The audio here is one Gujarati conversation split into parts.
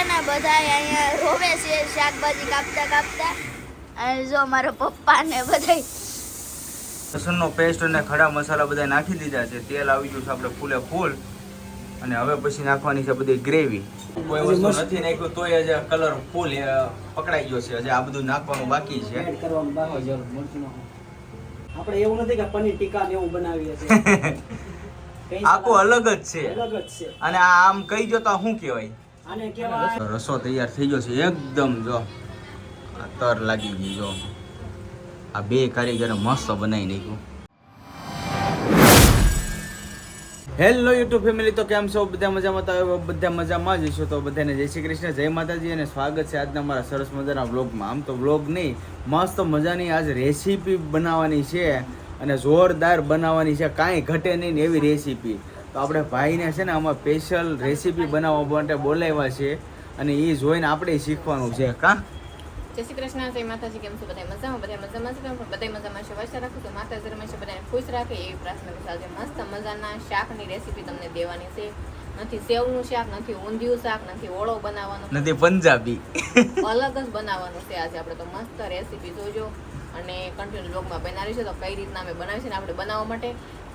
ને બધા અહીંયા રોવે છે શાકભાજી કાપતા કાપતા. અને જો મારા પપ્પા ને બધા લસણનો પેસ્ટ અને ખડા મસાલા બધા નાખી દીધા છે. તેલ આવી ગયું છે આપણે ફૂલે ફૂલ. અને હવે પછી નાખવાની છે બધી ગ્રેવી. કોઈ વસ્તુ નથી નાખ્યું તોય હજી કલર ફૂલ પકડાઈ ગયો છે. હજી આ બધું નાખવાનું બાકી છે. એડ કરવાનું બાકી છે. આપણે એવું નથી કે પનીર ટીકા ને એવું બનાવીએ છીએ. આખું અલગ જ છે. અલગ જ છે. અને આ આમ કહી જો તો શું કહેવાય? આને કહેવાય રસો તૈયાર થઈ ગયો છે એકદમ. જો આ તર લાગી ગઈ. જો આ બે કારીગરે મસ્ત બનાવી નાખ્યું. હેલો યુટ્યુબ ફેમિલી, તો કેમ છો? બધા મજામાં? તો બધા મજામાં જ છો. તો બધાને જય શ્રી કૃષ્ણ, જય માતાજી અને સ્વાગત છે આજના મારા સરસ મજાના વ્લોગમાં. આમ તો વ્લોગ નહીં, મસ્ત મજાની આજ રેસીપી બનાવવાની છે અને જોરદાર બનાવવાની છે, કાંઈ ઘટે નહીં ને એવી રેસીપી. તો આપણે ભાઈને છે ને આમાં સ્પેશિયલ રેસીપી બનાવવા માટે બોલાવ્યા છે અને એ જોઈને આપણે શીખવાનું છે. કાં જય શ્રી કૃષ્ણ, જય માતાજી. કેમ છો? બધા મજામાં? બધા મજામાં છે. બધા મજામાં છે. વર્ષા રાખું તો માતાજી રમેશ બધાને ખુશ રાખે એવી પ્રાર્થના છે. આજે મસ્ત મજાના શાકની રેસીપી તમને દેવાની છે. નથી સેવનું શાક, નથી ઊંધિયું શાક, નથી ઓળો બનાવવાનો, નથી પંજાબી, અલગ જ બનાવવાનું છે આજે આપણે. તો મસ્ત રેસીપી જોજો અને કન્ટિન્યુ બ્લોગમાં બનાવી છે. તો કઈ રીતના અમે બનાવી છે ને આપણે બનાવવા માટે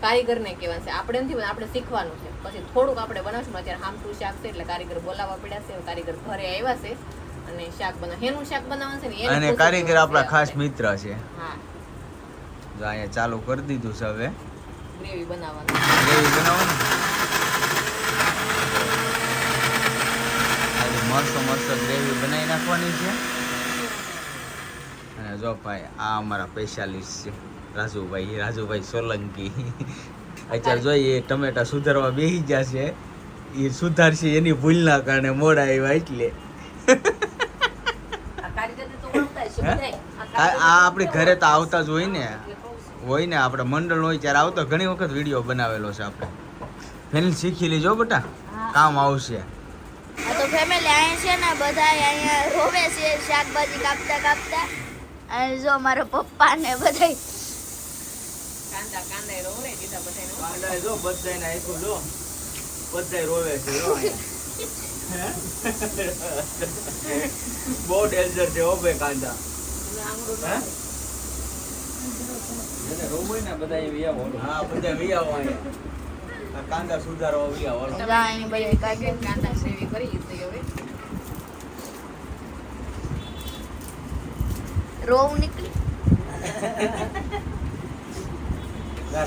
કારીગરને કહેવાનું છે. આપણે નથી, આપણે શીખવાનું છે. પછી થોડુંક આપણે બનાવશું. અત્યારે હામટું શાક છે એટલે કારીગર બોલાવવા પડ્યા છે. કારીગર ઘરે આવ્યા છે અને શાક હેનું શાક બનાવવાનું છે ને અને કારીગર આપણા ખાસ મિત્ર છે. હા, જો અહીંયા ચાલુ કરી દીધું છે. હવે ગ્રેવી બનાવવાનું. ગ્રેવી બનાવવાનું. મસ્ત મસ્ત ગ્રેવી બનાવી નાખવાની છે. અને જો ભાઈ આ અમારા સ્પેશિયાલિસ્ટ છે રાજુભાઈ સોલંકી. અત્યારે જોઈએ ટમેટા સુધારવા બેસી ગયા છે. એ સુધારશે એની ભૂલના કારણે મોડા આવ્યા એટલે. આ આપણી ઘરે તો આવતા જ હોય ને આપણે મંડળ હોય ત્યારે આવતા ઘણી વખત વિડીયો બનાવેલો છે આપણે. ફેમિલી શીખી લેજો બેટા, કામ આવશે. આ તો ફેમિલી અહીંયા છે ને બધા અહીંયા રોવે છે શાકભાજી કાપતા કાપતા. અને જો મારા પપ્પા ને બધા કાંદા રોવે દીધા બધાને. કાંદા જો બધાને આખું જો બધાય રોવે છે. જો બહુ ડેન્જર છે હો ભાઈ કાંદા. હા બધા વિયાવો અહીંયા. આ કાંદા સુધારવા વિયાવો. કાંદા સેવી કરી દીધી હવે. રોવ નીકળી.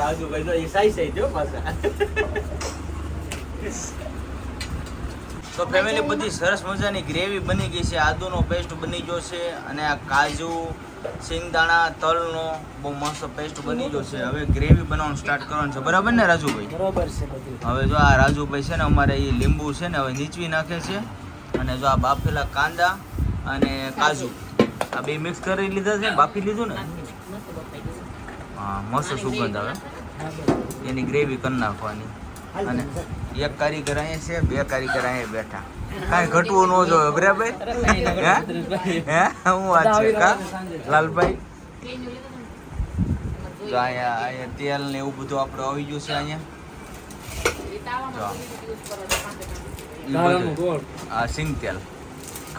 રાજુભાઈ તો એ સાઈ થયો પાછા. તો ફેમિલી બધી સરસ મજાની ગ્રેવી બની ગઈ છે. આદુનો પેસ્ટ બની ગયો છે અને આ કાજુ, સિંગદાણા, તલનો બહુ મસ્ત પેસ્ટ બની ગયો છે. હવે ગ્રેવી બનાવવાનું સ્ટાર્ટ કરવાનું છે. બરાબર ને રાજુભાઈ? બરોબર છે બધું. હવે જો આ રાજુભાઈ છે ને અમારે એ લીંબુ છે ને હવે નીચવી નાખે છે. અને જો આ બાફેલા કાંદા અને કાજુ આ બે મિક્સ કરી લીધા છે. બાફી લીધું ને? હા, મસ્ત સુગંધ આવે. એની ગ્રેવી કરી નાખવાની. અને એક કારીગર અહીંયા છે, બે કારીગર અહીંયા બેઠા. કાંઈ ઘટવું ન જોઈએ. બરાબર હે? હું વાત છે કા લાલભાઈ? જો અહીંયા તેલ ને એવું બધું આપણે આવી ગયું છે અહીંયા. આ સિંગ તેલ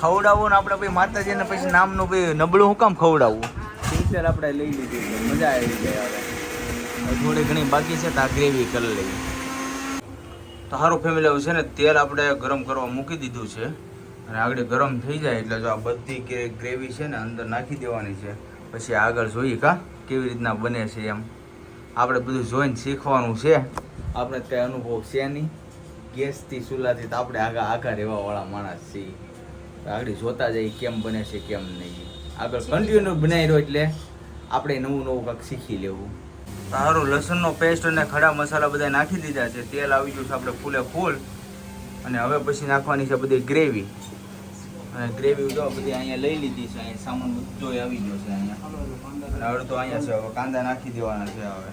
ખવડાવવું ને આપણે ભાઈ માતાજીને પછી નામનું ભાઈ નબળું હું કામ ખવડાવવું. સિંગ તેલ આપણે લઈ લીધી, મજા આવી જાય. હવે થોડી ઘણી બાકી છે તો આ ગ્રેવી કરી લઈએ. તો સારું ફેમિલી, હવે છે ને તેલ આપણે ગરમ કરવા મૂકી દીધું છે અને આગળ ગરમ થઈ જાય એટલે જો આ બધી ગ્રેવી છે ને અંદર નાખી દેવાની છે. પછી આગળ જોઈએ કા કેવી રીતના બને છે એમ. આપણે બધું જોઈને શીખવાનું છે. આપણે કંઈ અનુભવ છે નહીં ગેસથી ચૂલાથી, તો આપણે આગળ રહેવાવાળા માણસ છીએ. આગળ જોતા જઈએ કેમ બને છે કેમ નહીં. આગળ કન્ટિન્યુ બનાવી રહ્યો એટલે આપણે નવું કંઈક શીખી લેવું. સારું લસણનો પેસ્ટ અને ખડા મસાલા બધા નાખી દીધા છે. તેલ આવી ગયું છે આપણે ફૂલે ફૂલ. અને હવે પછી નાખવાની છે બધી ગ્રેવી. અને ગ્રેવી જો બધી અહીંયા લઈ લીધી છે. અહીંયા સામાન બધો આવી ગયો છે અહીંયા. અને અડધો અહીંયા છે. હવે કાંદા નાખી દેવાના છે. હવે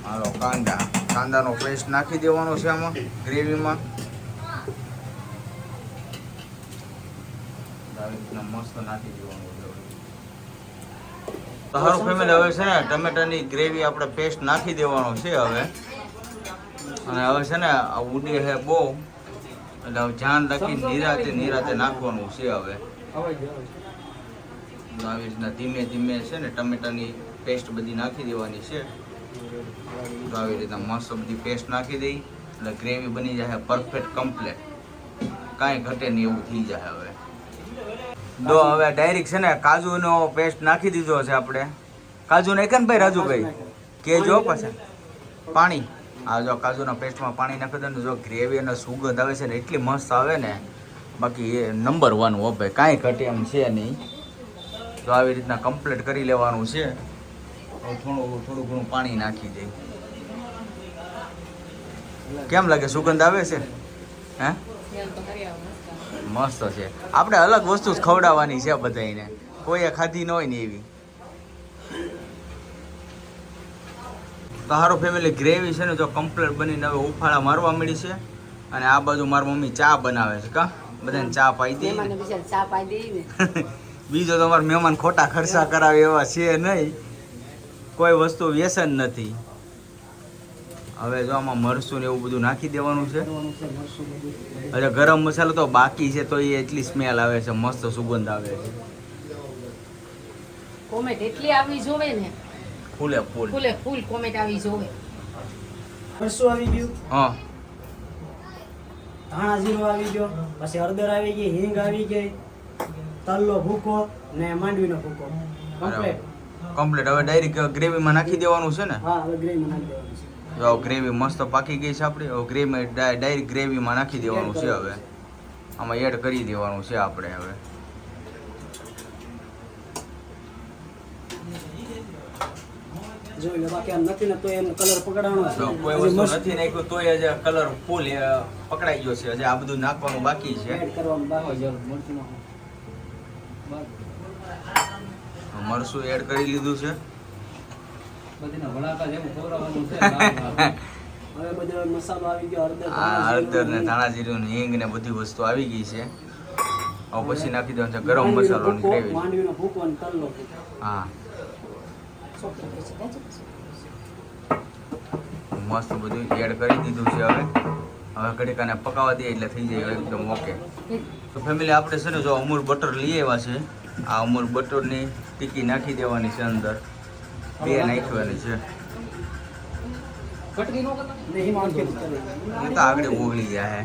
હાલો કાંદાનો પેસ્ટ નાખી દેવાનો છે આમાં ગ્રેવીમાં. મસ્ત નાખી દેવાનું. સારું ફેમિલી, હવે છે ને ટમેટાની ગ્રેવી આપણે પેસ્ટ નાખી દેવાનો છે હવે. અને હવે છે ને આ ઉડે છે બહુ એટલે હવે ધ્યાન રાખીને નિરાતે નાખવાનું છે હવે. હવે જ તો આવી રીતના ધીમે ધીમે છે ને ટમેટાની પેસ્ટ બધી નાખી દેવાની છે. તો આવી રીતના મસ્ત બધી પેસ્ટ નાખી દઈ એટલે ગ્રેવી બની જાય પરફેક્ટ કમ્પ્લેટ, કાંઈ ઘટે નહીં એવું થઈ જાય હવે. તો હવે ડાયરેક્ટ છે ને કાજુનો પેસ્ટ નાખી દીધો છે આપણે. કાજુ નાખે ને ભાઈ રાજુભાઈ કેજો પાછા પાણી. આ જો કાજુના પેસ્ટમાં પાણી નાખી દો ને, જો ગ્રેવી અને સુગંધ આવે છે ને એટલી મસ્ત આવે ને, બાકી એ નંબર 1 હો ભાઈ, કાંઈ ઘટે એમ છે નહીં. તો આવી રીતના કમ્પ્લીટ કરી લેવાનું છે. થોડું ઘણું પાણી નાખી દે. કેમ લાગે? સુગંધ આવે છે? હે મસ્ત છે. આપણે અલગ વસ્તુ જ ખવડાવવાની છે બધાને, કોઈએ ખાધી ન હોય ને એવી. તો હારો ફેમિલી ગ્રેવી છે ને જો કમ્પ્લીટ બનીને હવે ઉફાળા મારવા મળી છે. અને આ બાજુ મારી મમ્મી ચા બનાવે છે. કા બધાને ચા પાઈ દે. બીજો તો અમારા મહેમાન ખોટા ખર્ચા કરાવે એવા છે નહીં, કોઈ વસ્તુ વ્યસન નથી. હવે જો આમાં મરચું ને એવું બધું નાખી દેવાનું છે. અરે ગરમ મસાલો તો બાકી છે, તો એ એટલી સ્મેલ આવે છે, મસ્ત સુગંધ આવે છે. કોમેન્ટ એટલી આવી જોવે ને, ફૂલે ફૂલ કોમેન્ટ આવી જોવે. મરચું આવી ગયું, હા, ધાણા જીરું આવી ગયો, પછી હળદર આવી ગઈ, હિંગ આવી ગઈ, તલનો ભૂકો ને માંડવીનો ભૂકો કમ્પ્લીટ. હવે ડાયરેક્ટ ગ્રેવીમાં નાખી દેવાનું છે ને. હા, હવે ગ્રેવી નાખી દેવાની છે. જો ગ્રેવી મસ્ત પાકી ગઈ છે આપણી. હવે ગ્રેવી ડાયરેક્ટ ગ્રેવીમાં નાખી દેવાનું છે. હવે આમાં એડ કરી દેવાનું છે આપણે. હવે જોઈ લો, બાકી આમ નથી ને તો એનો કલર પકડાવાનો છે. તો કોઈ વસ્તુ નથી નાખ્યું તોય હજી કલર ફૂલ પકડાઈ ગયો છે. હજી આ બધું નાખવાનું બાકી છે. એડ કરવાનું બાકી છે. મરચું એડ કરી લીધું છે. હવે બધો મસાલો આવી ગયો, હળદર ને ધાણા જીરું ને હિંગ ને બધી વસ્તુ આવી ગઈ છે. હવે પછી નાખી દેવાનું છે ગરમ મસાલો અને ગ્રેવી. માંડવીનો ભૂકો અને તલનો ભૂકો. હા, મસ્ત બધું એડ કરી દીધું છે. હવે ઘડીક આને પકાવવા દઈએ એટલે થઈ જાય એકદમ ઓકે. તો ફેમિલી આપણે છે ને જો અમૂલ બટર લઈ આવ્યા છે. આ અમૂલ બટરની ટીકી નાખી દેવાની છે અંદર. 2 નાખવાની છે. એ તો આગળ ઓગળી ગયા હે.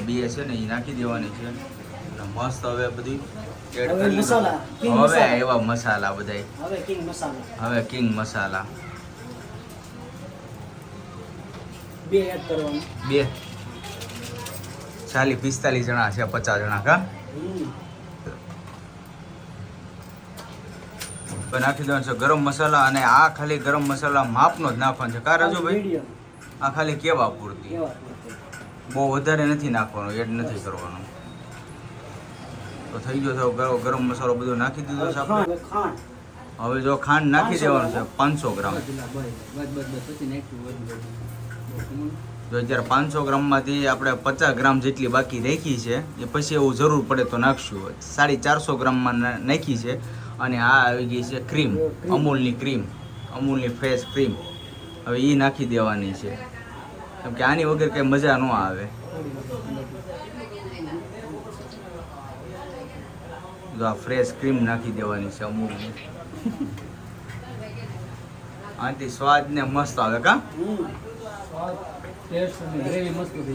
2 છે ને એ નાખી દેવાની છે. મસ્ત હવે બધી એડ કરી મસાલા, હવે એવા મસાલા બધા. હવે કિંગ મસાલા, હવે કિંગ મસાલા 2 એડ કરવાનું. 2 45 જણા છે, 50 જણા કા. નાખી દેવાનું છે ગરમ મસાલા. અને આ ખાલી ગરમ મસાલા માપનો જ નાખવાનો છે. કા રાજુભાઈ? મીડિયમ આ ખાલી કેવા પૂરતી, કેવા બહુ વધારે નથી નાખવાનો, એડ નથી કરવાનો. તો થઈ ગયો છે ગરમ મસાલો બધો નાખી દીધો છે આપણે. ખાંડ હવે જો ખાંડ નાખી દેવાનું છે 500 ગ્રામ. જો અત્યારે 500 ગ્રામમાંથી આપણે 50 ગ્રામ જેટલી બાકી રાખી છે. એ પછી એવું જરૂર પડે તો નાખશું. 450 ગ્રામમાં નાખી છે. અને આ આવી ગઈ છે ક્રીમ, અમૂલની ક્રીમ, અમૂલની ફ્રેશ ક્રીમ. હવે એ નાખી દેવાની છે, કેમ કે આની વગર કંઈ મજા ન આવે. જો આ ફ્રેશ ક્રીમ નાખી દેવાની છે અમૂલની. આથી સ્વાદ ને મસ્ત આવે કા.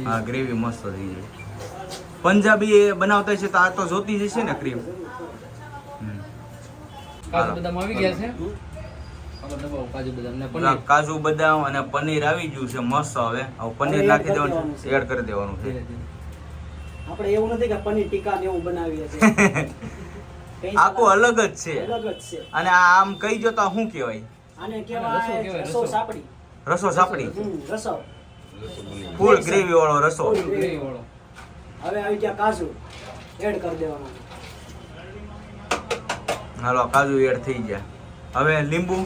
હા, ગ્રેવી મસ્ત થઈ જાય. પંજાબી એ બનાવતા છે તો આ તો જોતી જ છે ને ક્રીમ. કાજુ બદામ અને પનીર આવી ગયું છે મસ્ત. હવે પનીર નાખી દેવાનું, એડ કરી દેવાનું છે. આપણે એવું નથી કે પનીર ટીકા ને એવું બનાવીએ છીએ. આખું અલગ જ છે. અલગ જ છે. અને આ આમ કહી જો તો શું કહેવાય? આને કહેવાય રસો સાપડી. રસો સાપડી. રસો ફૂલ ગ્રેવી વાળો રસો. હવે આવી ગયા કાજુ, એડ કરી દેવાના. હાલો, કાજુ એડ થઈ ગયા. હવે લીંબુ,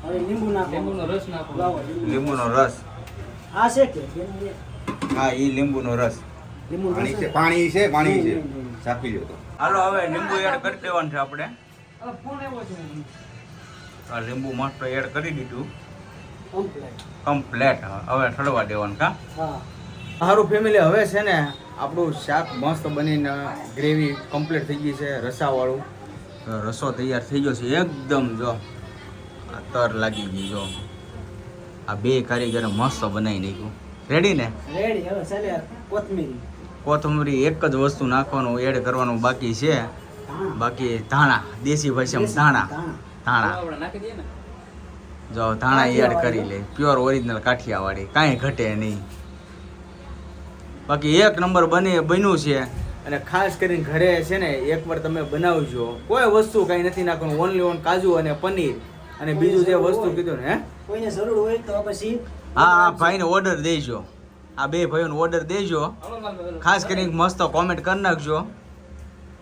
હવે લીંબુ નાખો. લીંબુનો રસ નાખો. લીંબુનો રસ. આ છે કે હા, ઈ લીંબુનો રસ. લીંબુ પાણી છે ચાપી લ્યો તો. હાલો, હવે લીંબુ એડ કરી દેવાનું છે આપણે. આ લીંબુ મસ્ત એડ કરી દીધું કમ્પ્લેટ. હવે ઠળવા દેવાનું કા. હા, સારું ફેમિલી, હવે છે ને આપણું શાક મસ્ત બનીને ગ્રેવી કમ્પ્લીટ થઈ ગઈ છે રસાવાળું. રસો તૈયાર થઈ ગયો છે એકદમ. જો આ તર લાગી ગઈ. જો આ બે કારીગરે મસ્ત બનાવી નાખ્યું. રેડી ને? રેડી. હવે ચાલે કોથમીરી. કોથમરી એક જ વસ્તુ નાખવાનું એડ કરવાનું બાકી છે. ધાણા. બાકી ધાણા, દેશી ભાષામાં ધાણા. ધાણા જો ધાણા એડ કરી લે. પ્યોર ઓરિજિનલ કાઠિયાવાડી, કાંઈ ઘટે નહીં. બાકી એક નંબર બન્યું છે. અને ખાસ કરીને ઘરે છે ને એકવાર તમે બનાવજો. કોઈ વસ્તુ કાંઈ નથી નાખવાનું, ઓનલી ઓન કાજુ અને પનીર. અને બીજું જે વસ્તુ કીધું ને, કોઈને જરૂર હોય તો પછી હા ભાઈને ઓર્ડર દેજો. આ બે ભાઈઓને ઓર્ડર દેજો. ખાસ કરીને મસ્ત કોમેન્ટ કરી નાખજો.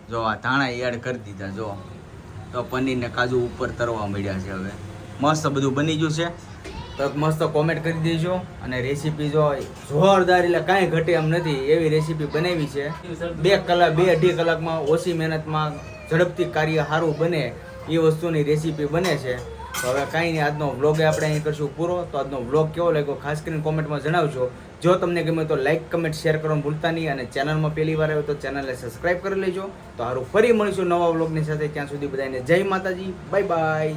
જો આ ધાણા એડ કરી દીધા. જો તો પનીર ને કાજુ ઉપર તરવા મળ્યા છે. હવે મસ્ત બધું બની ગયું છે. તો મસ્ત કોમેન્ટ કરી દેજો. અને રેસીપી જો જોરદાર, એટલે કાંઈ ઘટે એમ નથી એવી રેસીપી બનાવી છે. 2 કલાક 2-2.5 કલાકમાં ઓછી મહેનતમાં ઝડપથી કાર્ય સારું બને એ વસ્તુની રેસીપી બને છે. તો હવે કાંઈ નહીં, આજનો વ્લોગ આપણે અહીં કરશું પૂરો. તો આજનો વ્લોગ કેવો લાગ્યો ખાસ કરીને કોમેન્ટમાં જણાવજો. જો તમને ગમે તો લાઇક કમેન્ટ શેર કરવાનું ભૂલતા નહીં. અને ચેનલમાં પહેલી વાર આવ્યો તો ચેનલને સબસ્ક્રાઈબ કરી લેજો. તો સારું, ફરી મળીશું નવા વ્લોગની સાથે. ત્યાં સુધી બધાને જય માતાજી, બાય બાય.